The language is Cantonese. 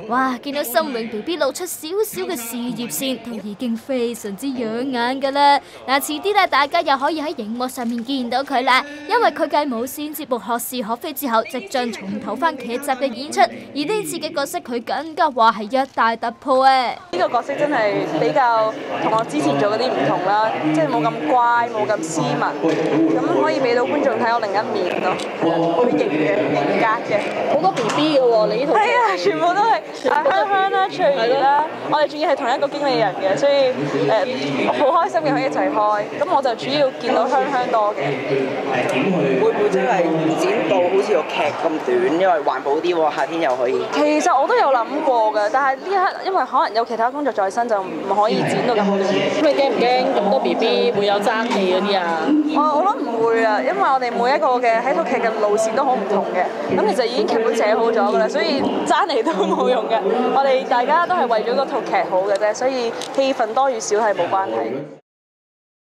哇！見到心穎 BB 露出少少嘅事業線，都已經非常之養眼㗎啦。嗱，遲啲咧，大家又可以喺熒幕上面見到佢啦。因為佢繼無線節目學是學非之後，即將重投翻劇集嘅演出，而呢次嘅角色佢更加話係一大突破啊！呢個角色真係比較同我之前做嗰啲唔同啦，即係冇咁乖，冇咁斯文，咁可以俾到觀眾睇我另一面咯。好型嘅，型格嘅，好多 BB 嘅喎，你呢套係啊，全部都係香香啦、翠兒啦，我哋仲要係同一個經理人嘅，所以好開心嘅可以一齊開。咁我就主要見到香香多嘅。會唔會真係剪到好似個劇咁短？因為環保啲喎，夏天又可以。其實我都有諗過嘅，但係呢一刻因為可能有其他工作在身，就唔可以剪到咁短。咁你驚唔驚咁多 BB 會有爭氣嗰啲啊？我諗唔會啊，因為我哋每一個嘅喺套劇嘅路線都好唔同嘅，咁其實已經劇本寫好咗㗎啦，所以爭嚟都冇用嘅。我哋大家都係為咗嗰套劇好嘅啫，所以戲份多與少係冇關係。